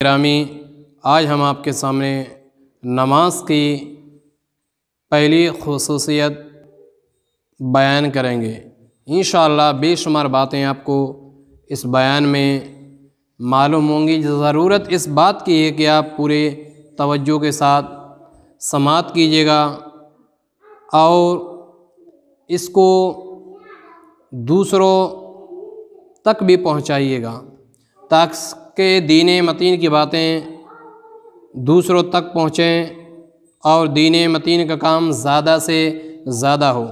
گرامی، آج ہم آپ کے سامنے نماز کی پہلی خصوصیت بیان کریں گے۔ انشاءاللہ بے شمار باتیں آپ کو اس بیان میں معلوم ہوں گی۔ ضرورت اس بات کی ہے کہ آپ پورے توجہ کے ساتھ سماعت کیجیے گا اور اس کو دوسروں تک بھی پہنچائیے گا تاکہ دین متین کی باتیں دوسروں تک پہنچیں اور دین متین کا کام زیادہ سے زیادہ ہو۔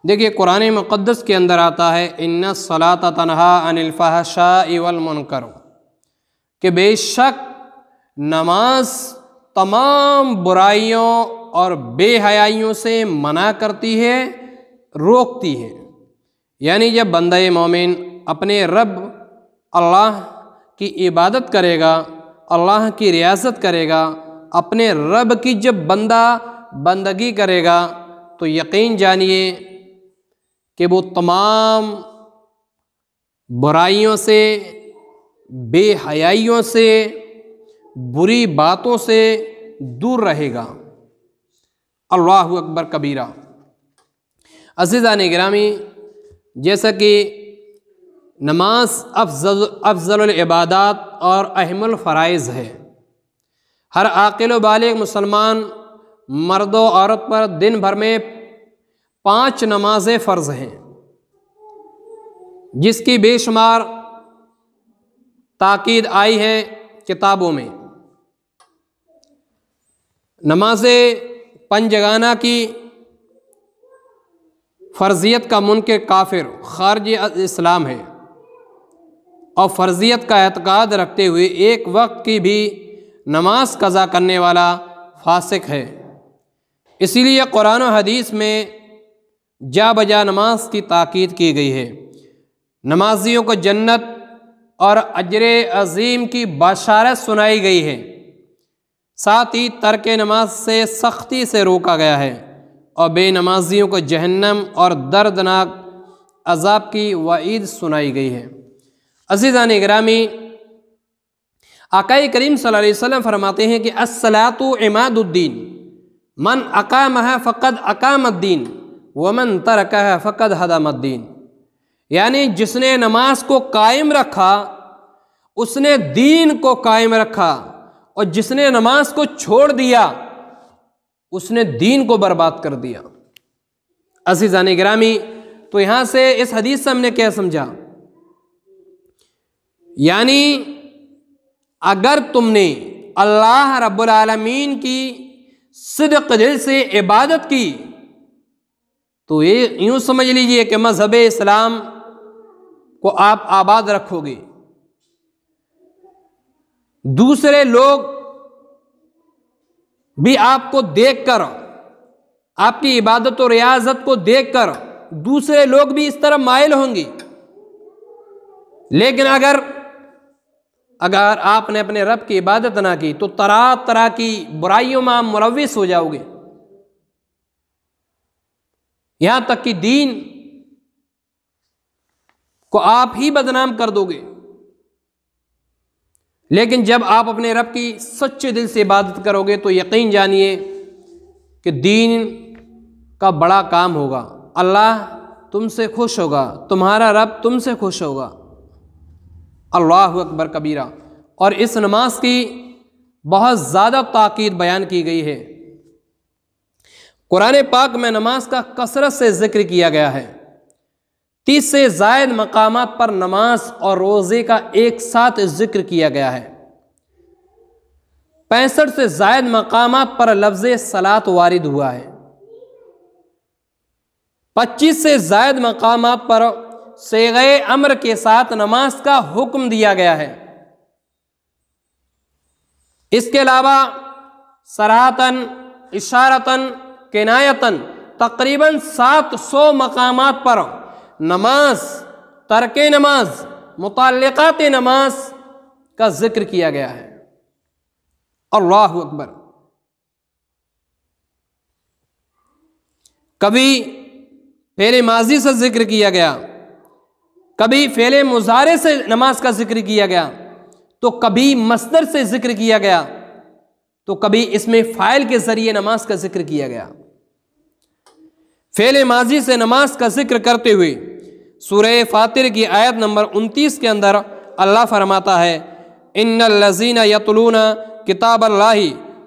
دیکھیے قرآن مقدس کے اندر آتا ہے ان الصلاۃ تنہی عن الفحشاء والمنکر، کہ بے شک نماز تمام برائیوں اور بے حیائیوں سے منع کرتی ہے، روکتی ہے۔ یعنی جب بندہ مومن اپنے رب اللہ کی عبادت کرے گا، اللہ کی ریاضت کرے گا، اپنے رب کی جب بندہ بندگی کرے گا تو یقین جانیے کہ وہ تمام برائیوں سے، بے حیائیوں سے، بری باتوں سے دور رہے گا۔ اللہ اکبر کبیرہ۔ عزیزان گرامی، جیسا کہ نماز افضل العبادات اور اہم الفرائض ہے، ہر عاقل و بالغ مسلمان مرد و عورت پر دن بھر میں 5 نمازیں فرض ہیں، جس کی بے شمار تاکید آئی ہے کتابوں میں۔ نماز پنجگانہ کی فرضیت کا منکر کافر خارج اسلام ہے اور فرضیت کا اعتقاد رکھتے ہوئے ایک وقت کی بھی نماز قضا کرنے والا فاسق ہے۔ اسی لیے قرآن و حدیث میں جا بجا نماز کی تاکید کی گئی ہے۔ نمازیوں کو جنت اور اجر عظیم کی بشارت سنائی گئی ہے، ساتھ ہی ترک نماز سے سختی سے روکا گیا ہے اور بے نمازیوں کو جہنم اور دردناک عذاب کی وعید سنائی گئی ہے۔ عزیزان گرامی، آقا کریم صلی اللہ علیہ وسلم فرماتے ہیں کہ الصلاۃ عماد الدین، من اقامها فقد اقام الدین ومن ترکها فقد ہدم الدین۔ یعنی جس نے نماز کو قائم رکھا اس نے دین کو قائم رکھا، اور جس نے نماز کو چھوڑ دیا اس نے دین کو برباد کر دیا۔ عزیزان گرامی، تو یہاں سے اس حدیث سے ہم نے کیا سمجھا؟ یعنی اگر تم نے اللہ رب العالمین کی صدق دل سے عبادت کی تو یہ یوں سمجھ لیجئے کہ مذہب اسلام کو آپ آباد رکھو گے۔ دوسرے لوگ بھی آپ کو دیکھ کر، آپ کی عبادت و ریاضت کو دیکھ کر دوسرے لوگ بھی اس طرح مائل ہوں گے۔ لیکن اگر آپ نے اپنے رب کی عبادت نہ کی تو طرح طرح کی برائیوں میں آپ ملوث ہو جاؤ گے، یہاں تک کہ دین کو آپ ہی بدنام کر دو گے۔ لیکن جب آپ اپنے رب کی سچے دل سے عبادت کرو گے تو یقین جانیے کہ دین کا بڑا کام ہوگا، اللہ تم سے خوش ہوگا، تمہارا رب تم سے خوش ہوگا۔ اللہ اکبر کبیرہ۔ اور اس نماز کی بہت زیادہ تاکید بیان کی گئی ہے۔ قرآن پاک میں نماز کا کثرت سے ذکر کیا گیا ہے۔ 30 سے زائد مقامات پر نماز اور روزے کا ایک ساتھ ذکر کیا گیا ہے۔ 65 سے زائد مقامات پر لفظ صلاۃ وارد ہوا ہے۔ 25 سے زائد مقامات پر صیغہ امر کے ساتھ نماز کا حکم دیا گیا ہے۔ اس کے علاوہ صراحتاً، اشارتاً، کنایتاً تقریباً 700 مقامات پر نماز، ترک نماز، متعلقات نماز کا ذکر کیا گیا ہے۔ اللہ اکبر۔ کبھی فعل ماضی سے ذکر کیا گیا، کبھی فعل مضارع سے نماز کا ذکر کیا گیا، تو کبھی مصدر سے ذکر کیا گیا تو کبھی اس میں فاعل کے ذریعے نماز کا ذکر کیا گیا۔ فعل ماضی سے نماز کا ذکر کرتے ہوئے سورہ فاطر کی آیت نمبر 29 کے اندر اللہ فرماتا ہے ان الذین یتلون کتاب اللہ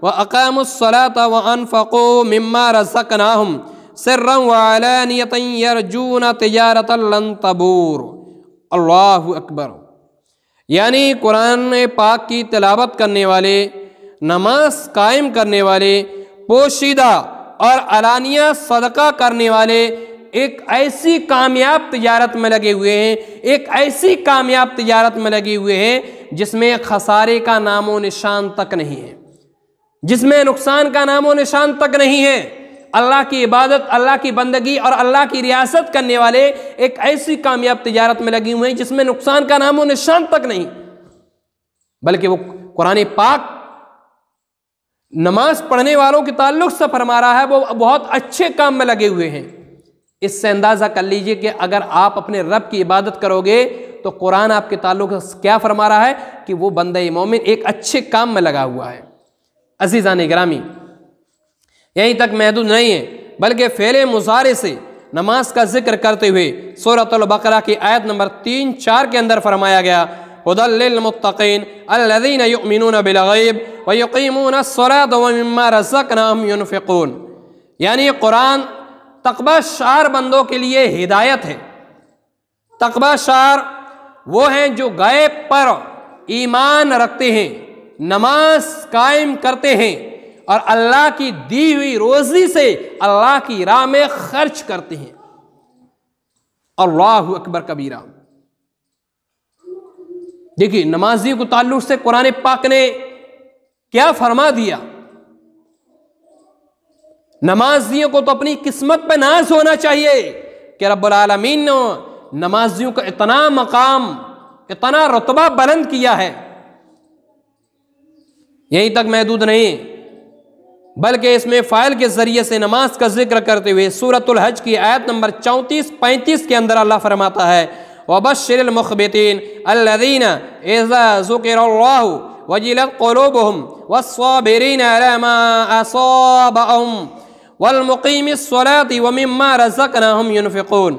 واقاموا الصلاة وانفقوا مما رزقناہم سرا وعلانیۃ یرجون تجارۃ لن تبور۔ اللہ اکبر۔ یعنی قرآن پاک کی تلاوت کرنے والے، نماز قائم کرنے والے، پوشیدہ اور علانیہ صدقہ کرنے والے ایک ایسی کامیاب تجارت میں لگے ہوئے ہیں، ایک ایسی کامیاب تجارت میں لگے ہوئے ہیں جس میں خسارے کا نام و نشان تک نہیں ہے، جس میں نقصان کا نام و نشان تک نہیں ہے۔ اللہ کی عبادت، اللہ کی بندگی اور اللہ کی ریاست کرنے والے ایک ایسی کامیاب تجارت میں لگے ہوئے ہیں جس میں نقصان کا نام و نشان تک نہیں، بلکہ وہ قرآن پاک نماز پڑھنے والوں کے تعلق سے فرما رہا ہے وہ بہت اچھے کام میں لگے ہوئے ہیں۔ اس سے اندازہ کر لیجئے کہ اگر آپ اپنے رب کی عبادت کرو گے تو قرآن آپ کے تعلق سے کیا فرما رہا ہے کہ وہ بندہ مومن ایک اچھے کام میں لگا ہوا ہے۔ عزیزان گرامی، یہیں تک محدود نہیں ہے بلکہ فعل مضارع سے نماز کا ذکر کرتے ہوئے سورۃ البقرہ کی آیت نمبر 3-4 کے اندر فرمایا گیا ھدی للمتقین الذین یؤمنون بالغیب ویقیمون الصلاۃ ومما رزقناہم ینفقون۔ یعنی قرآن تقویٰ شعار بندوں کے لیے ہدایت ہے۔ تقویٰ شعار وہ ہیں جو غیب پر ایمان رکھتے ہیں، نماز قائم کرتے ہیں اور اللہ کی دی ہوئی روزی سے اللہ کی راہ میں خرچ کرتے ہیں۔ اللہ اکبر کبیرہ۔ دیکھیے نمازی کو تعلق سے قرآن پاک نے کیا فرما دیا۔ نمازیوں کو تو اپنی قسمت پہ ناز ہونا چاہیے کہ رب العالمین نے نمازیوں کا اتنا مقام، اتنا رتبہ بلند کیا ہے۔ یہیں تک محدود نہیں بلکہ اس میں فاعل کے ذریعے سے نماز کا ذکر کرتے ہوئے سورۃ الحج کی آیت نمبر 34-35 کے اندر اللہ فرماتا ہے وَبَشِّرِ الْمُخْبِتِينَ الَّذِينَ إِذَا ذُكِرَ اللَّهُ وَجِلَتْ قُلُوبُهُمْ وَالصَّابِرِينَ عَلَى مَا أَصَابَهُمْ وَالْمُقِيمِ الصَّلَاةِ وَمِمَّا رَزَقْنَاهُمْ يُنْفِقُونَ۔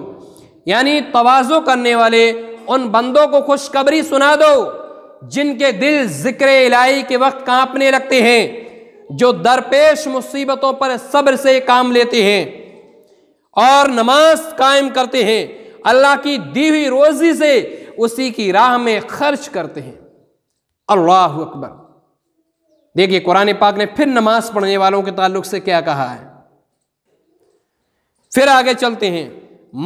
یعنی تواضع کرنے والے ان بندوں کو خوشخبری سنا دو جن کے دل ذکر الہی کے وقت کانپنے لگتے ہیں، جو درپیش مصیبتوں پر صبر سے کام لیتے ہیں اور نماز قائم کرتے ہیں، اللہ کی دی ہوئی روزی سے اسی کی راہ میں خرچ کرتے ہیں۔ اللہ اکبر۔ دیکھیے قرآن پاک نے پھر نماز پڑھنے والوں کے تعلق سے کیا کہا ہے۔ پھر آگے چلتے ہیں،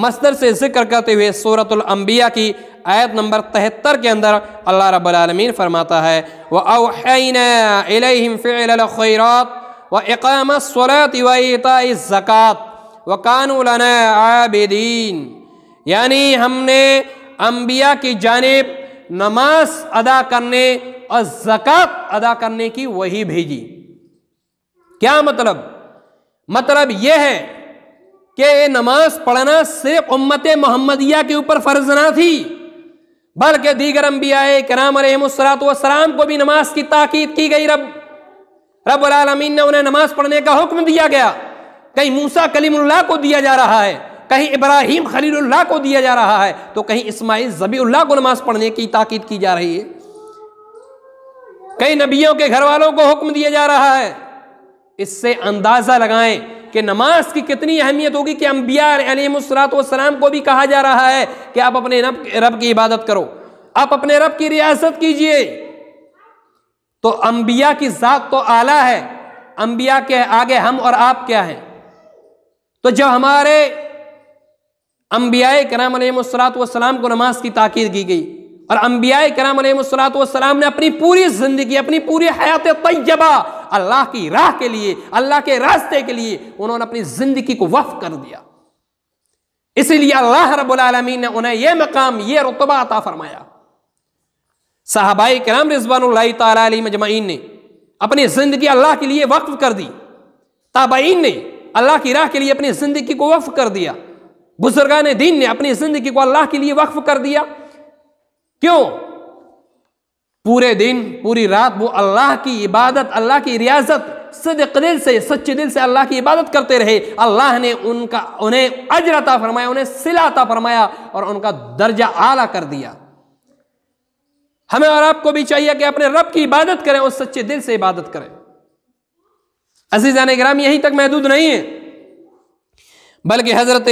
مصدر سے ذکر کرتے ہوئے سورۃ الانبیاء کی آیت نمبر 73 کے اندر اللہ رب العالمین فرماتا ہے وَأَوْحَيْنَا إِلَيْهِمْ فِعْلَ الْخَيْرَاتِ وَإِقَامَ الصَّلَاةِ وَإِيتَاءِ الزَّكَاةِ وَكَانُوا لَنَا عَابِدِينَ۔ یعنی ہم نے انبیاء کی جانب نماز ادا کرنے اور زکوٰۃ ادا کرنے کی وحی بھیجی۔ کیا مطلب؟ مطلب یہ ہے کہ نماز پڑھنا صرف امت محمدیہ کے اوپر فرض نہ تھی بلکہ دیگر انبیاء کرام علیہم السلام کو بھی نماز کی تاکید کی گئی۔ رب العالمین نے انہیں نماز پڑھنے کا حکم دیا گیا۔ کہیں موسیٰ کلیم اللہ کو دیا جا رہا ہے، کہیں ابراہیم خلیل اللہ کو دیا جا رہا ہے، تو کہیں اسماعیل ذبیح اللہ کو نماز پڑھنے کی تاکید کی جا رہی ہے، کئی نبیوں کے گھر والوں کو حکم دیا جا رہا ہے۔ اس سے اندازہ لگائیں کہ نماز کی کتنی اہمیت ہوگی کہ انبیاء علیہم السلام کو بھی کہا جا رہا ہے کہ آپ اپنے رب کی عبادت کرو، آپ اپنے رب کی ریاست کیجئے۔ تو انبیاء کی ذات تو اعلیٰ ہے، انبیاء کے آگے ہم اور آپ کیا ہیں؟ تو جب ہمارے انبیاء کرام علیہم السلام کو نماز کی تاکید کی گئی اور انبیاء کرام علیہم السلام نے اپنی پوری زندگی، اپنی پوری حیات طیبہ اللہ کی راہ کے لیے، اللہ کے راستے کے لیے انہوں نے اپنی زندگی کو وقف کر دیا، اسی لیے اللہ رب العالمین نے انہیں یہ مقام، یہ رتبہ عطا فرمایا۔ صحابہ کرام رضوان اللہ تعالی علیہم اجمعین نے اپنی زندگی اللہ کے لیے وقف کر دی، تابعین نے اللہ کی راہ کے لیے اپنی زندگی کو وقف کر دیا، بزرگان دین نے اپنی زندگی کو اللہ کے لیے وقف کر دیا۔ کیوں؟ پورے دن پوری رات وہ اللہ کی عبادت، اللہ کی ریاضت صدق دل سے، سچے دل سے اللہ کی عبادت کرتے رہے، اللہ نے انہیں اجر عطا فرمایا، انہیں صلہ عطا فرمایا اور ان کا درجہ اعلیٰ کر دیا۔ ہمیں اور آپ کو بھی چاہیے کہ اپنے رب کی عبادت کریں اور سچے دل سے عبادت کریں۔ عزیزان کرام، یہیں تک محدود نہیں ہے، بلکہ حضرت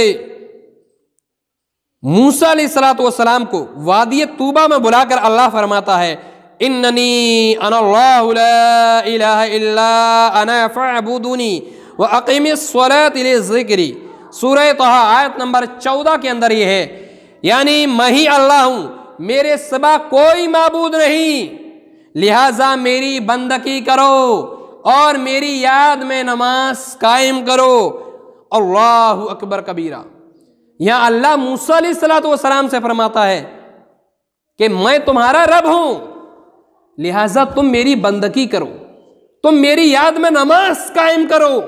موسیٰ علیہ السلام کو وادی طوبہ میں بلا کر اللہ فرماتا ہے اننی انا اللہ لا الہ الا انا فاعبدونی واقیم الصلاۃ لذکری۔ سورہ طہ آیت نمبر 14 کے اندر یہ ہے، یعنی میں ہی اللہ ہوں، میرے سوا کوئی معبود نہیں، لہٰذا میری بندگی کرو اور میری یاد میں نماز قائم کرو۔ اللہ اکبر کبیرہ۔ یہاں اللہ موسیٰ علیہ السلام سے فرماتا ہے کہ میں تمہارا رب ہوں، لہٰذا تم میری بندگی کرو، تم میری یاد میں نماز قائم کرو۔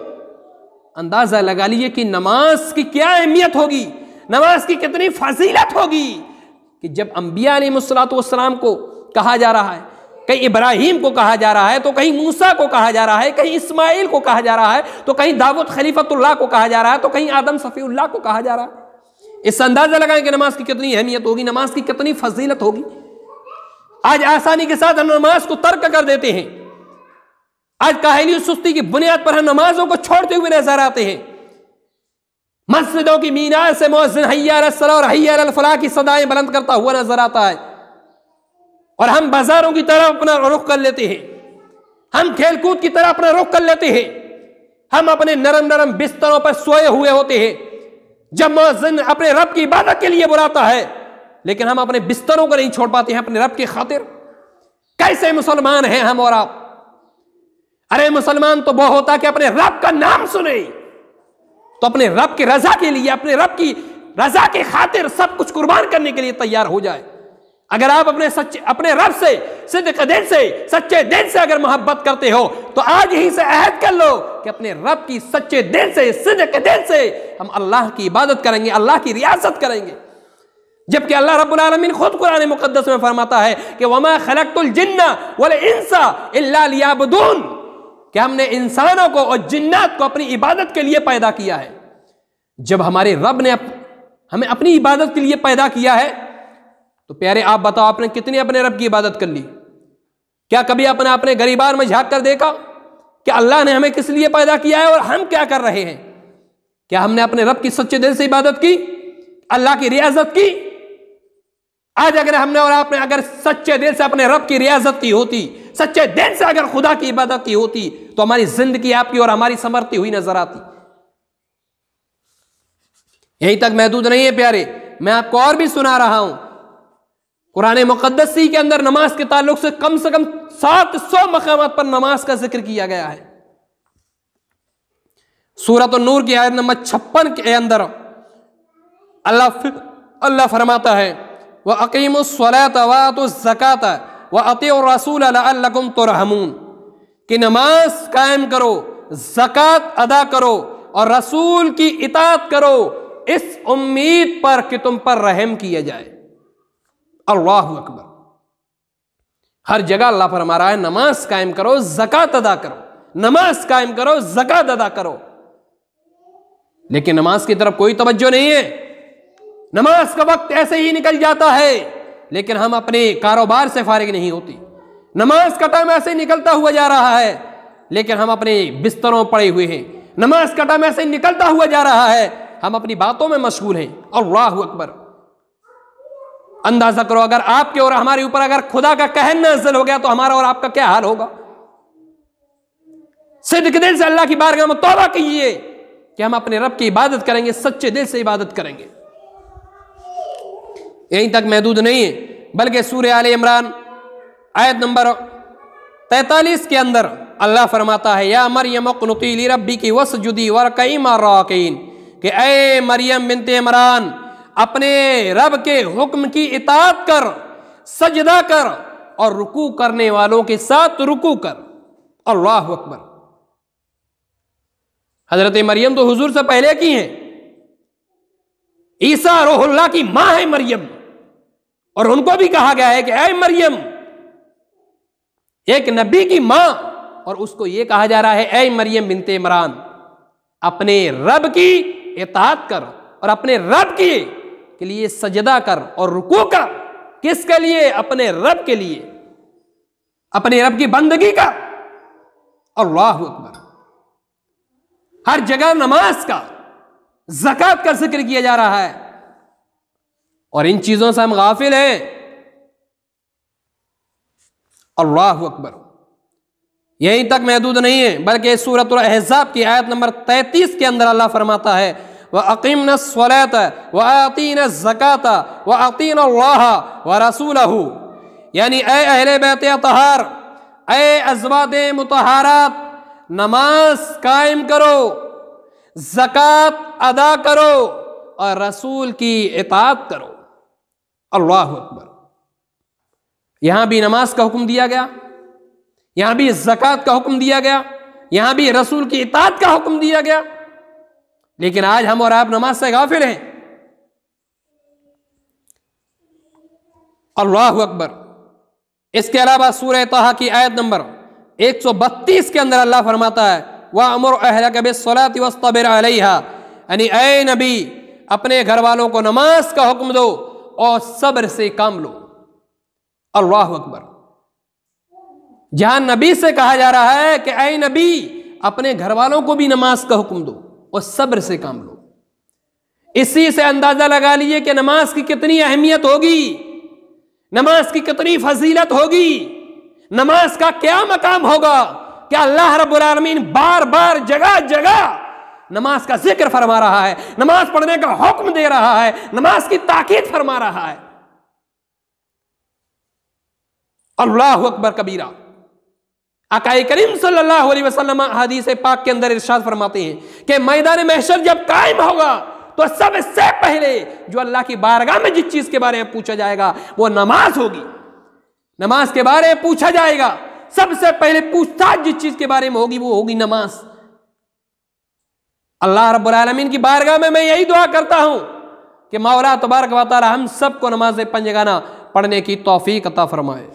اندازہ لگا لیجیے کہ نماز کی کیا اہمیت ہوگی، نماز کی کتنی فضیلت ہوگی، کہ جب انبیاء علیہ السلام کو کہا جا رہا ہے، کہیں ابراہیم کو کہا جا رہا ہے تو کہیں موسیٰ کو کہا جا رہا ہے، کہیں اسماعیل کو کہا جا رہا ہے تو کہیں داؤد خلیفۃ اللہ کو کہا جا رہا ہے تو کہیں آدم صفی اللہ کو کہا جا رہا ہے۔ اس سے اندازہ لگائیں کہ نماز کی کتنی اہمیت ہوگی، نماز کی کتنی فضیلت ہوگی۔ آج آسانی کے ساتھ ہم نماز کو ترک کر دیتے ہیں، آج کاہلی و سستی کی بنیاد پر ہم نمازوں کو چھوڑتے ہوئے نظر آتے ہیں۔ مسجدوں کی مینار سے مؤذن حی علی الصلاۃ اور حی علی الفلاح کی صدائیں بلند کرتا ہوا نظر آتا ہے، اور ہم بازاروں کی طرف اپنا رخ کر لیتے ہیں، ہم کھیل کود کی طرف اپنا رخ کر لیتے ہیں، ہم اپنے نرم نرم بستروں پر سوئے ہوئے ہوتے ہیں جب مؤذن اپنے رب کی عبادت کے لیے بلاتا ہے، لیکن ہم اپنے بستروں کو نہیں چھوڑ پاتے ہیں اپنے رب کی خاطر۔ کیسے مسلمان ہیں ہم اور آپ؟ ارے مسلمان تو وہ ہوتا کہ اپنے رب کا نام سنے تو اپنے رب کی رضا کے لیے، اپنے رب کی رضا کی خاطر سب کچھ قربان کرنے کے لیے تیار ہو جائے۔ اگر آپ اپنے رب سے صدق دل سے، سچے دل سے اگر محبت کرتے ہو تو آج ہی سے عہد کر لو کہ اپنے رب کی سچے دل سے، صدق دل سے ہم اللہ کی عبادت کریں گے، اللہ کی ریاست کریں گے۔ جبکہ اللہ رب العالمین خود قرآن مقدس میں فرماتا ہے کہ وَمَا خَلَقْتُ الْجِنَّ وَالْإِنسَ إِلَّا لِيَعْبُدُونَ، کہ ہم نے انسانوں کو اور جنات کو اپنی عبادت کے لیے پیدا کیا ہے۔ جب ہمارے رب نے ہمیں اپنی عبادت کے لیے پیدا کیا ہے تو پیارے آپ بتاؤ آپ نے کتنی اپنے رب کی عبادت کر لی؟ کیا کبھی اپنے گریبان میں جھانک کر دیکھا کہ اللہ نے ہمیں کس لیے پیدا کیا ہے اور ہم کیا کر رہے ہیں؟ کیا ہم نے اپنے رب کی سچے دل سے عبادت کی، اللہ کی ریاضت کی؟ آج اگر ہم نے اور آپ نے اگر سچے دل سے اپنے رب کی ریاضت کی ہوتی، سچے دل سے اگر خدا کی عبادت کی ہوتی تو ہماری زندگی آپ کی اور ہماری سنورتی ہوئی نظر آتی۔ یہیں تک محدود نہیں ہے پیارے، میں آپ کو اور بھی سنا رہا ہوں۔ قرآن مقدس کے اندر نماز کے تعلق سے کم 700 مقامات پر نماز کا ذکر کیا گیا ہے۔ سورۃ النور کی آیت نمبر 56 کے اندر اللہ فرماتا ہے وَأَقِيمُوا الصَّلَاةَ وَآتُوا الزَّكَاةَ وَأَطِيعُوا الرَّسُولَ لَعَلَّكُمْ تُرْحَمُونَ، کہ نماز قائم کرو، زکوٰۃ ادا کرو اور رسول کی اطاعت کرو اس امید پر کہ تم پر رحم کیا جائے۔ اللہ اکبر۔ ہر جگہ اللہ فرما رہا ہے نماز قائم کرو، زکوٰۃ ادا کرو، نماز قائم کرو، زکوٰۃ ادا کرو، لیکن نماز کی طرف کوئی توجہ نہیں ہے۔ نماز کا وقت ایسے ہی نکل جاتا ہے لیکن ہم اپنے کاروبار سے فارغ نہیں ہوتی۔ نماز کا ٹائم ایسے ہی نکلتا ہوا جا رہا ہے لیکن ہم اپنے بستروں پڑے ہوئے ہیں۔ نماز کا ٹائم ایسے ہی نکلتا ہوا جا رہا ہے، ہم اپنی باتوں میں مشغول ہیں۔ اللہ اکبر۔ اندازہ کرو اگر آپ کے اور ہمارے اوپر اگر خدا کا قہر نازل ہو گیا تو ہمارا اور آپ کا کیا حال ہوگا؟ صدق دل سے اللہ کی بارگاہ میں توبہ کیجیے کہ ہم اپنے رب کی عبادت کریں گے، سچے دل سے عبادت کریں گے۔ یہیں تک محدود نہیں ہے بلکہ سورہ آل عمران آیت نمبر 43 کے اندر اللہ فرماتا ہے یا مریم اقنتی لربک واسجدی وارکعی مع الراکعین، کہ اے مریم بنت عمران اپنے رب کے حکم کی اطاعت کر، سجدہ کر اور رکوع کرنے والوں کے ساتھ رکوع کر۔ اللہ اکبر۔ حضرت مریم تو حضور سے پہلے کی ہیں، عیسیٰ روح اللہ کی ماں ہے مریم، اور ان کو بھی کہا گیا ہے کہ اے مریم ایک نبی کی ماں، اور اس کو یہ کہا جا رہا ہے اے مریم بنت عمران اپنے رب کی اطاعت کر اور اپنے رب کے لیے سجدہ کر اور رکوع کر۔ کس کے لیے؟ اپنے رب کے لیے، اپنے رب کی بندگی کا۔ اللہ اکبر۔ ہر جگہ نماز کا، زکوٰۃ کا ذکر کیا جا رہا ہے، اور ان چیزوں سے ہم غافل ہیں۔ اللہ اکبر۔ یہیں تک محدود نہیں ہے، بلکہ سورۃ الاحزاب کی آیت نمبر 33 کے اندر اللہ فرماتا ہے وَأَقِمْنَا الصَّلَاةَ وَآتِينَا الزَّكَاةَ وَأَطِيعْنَا اللَّهَ وَرَسُولَهُ، یعنی اے اہل بیت اطہار، اے ازواج مطہرات، نماز قائم کرو، زکوٰۃ ادا کرو اور رسول کی اطاعت کرو۔ اللہ اکبر۔ یہاں بھی نماز کا حکم دیا گیا، یہاں بھی زکوٰۃ کا حکم دیا گیا، یہاں بھی رسول کی اطاعت کا حکم دیا گیا، لیکن آج ہم اور آپ نماز سے غافل ہیں۔ اللہ اکبر۔ اس کے علاوہ سورہ طٰہٰ کی آیت نمبر 132 کے اندر اللہ فرماتا ہے وَأْمُرْ أَهْلَكَ بِالصَّلَاةِ وَاصْطَبِرْ عَلَيْهَا، یعنی اے نبی اپنے گھر والوں کو نماز کا حکم دو اور صبر سے کام لو۔ اللہ اکبر۔ جہاں نبی سے کہا جا رہا ہے کہ اے نبی اپنے گھر والوں کو بھی نماز کا حکم دو اور صبر سے کام لو، اسی سے اندازہ لگا لیجئے کہ نماز کی کتنی اہمیت ہوگی، نماز کی کتنی فضیلت ہوگی، نماز کا کیا مقام ہوگا کہ اللہ رب العالمین بار بار جگہ جگہ نماز کا ذکر فرما رہا ہے، نماز پڑھنے کا حکم دے رہا ہے، نماز کی تاکید فرما رہا ہے۔ اللہ اکبر کبیرہ۔ آقا کریم صلی اللہ علیہ وسلم حدیث پاک کے اندر ارشاد فرماتے ہیں کہ میدان محشر جب قائم ہوگا تو سب سے پہلے جو اللہ کی بارگاہ میں جس چیز کے بارے میں پوچھا جائے گا وہ نماز ہوگی۔ نماز کے بارے میں پوچھا جائے گا، سب سے پہلے پوچھ تاچھ جس چیز کے بارے میں ہوگی وہ ہوگی نماز۔ اللہ رب العالمین کی بارگاہ میں یہی دعا کرتا ہوں کہ مولا تبارک و تعالی ہم سب کو نماز پنجگانہ پڑھنے کی توفیق عطا فرمائے۔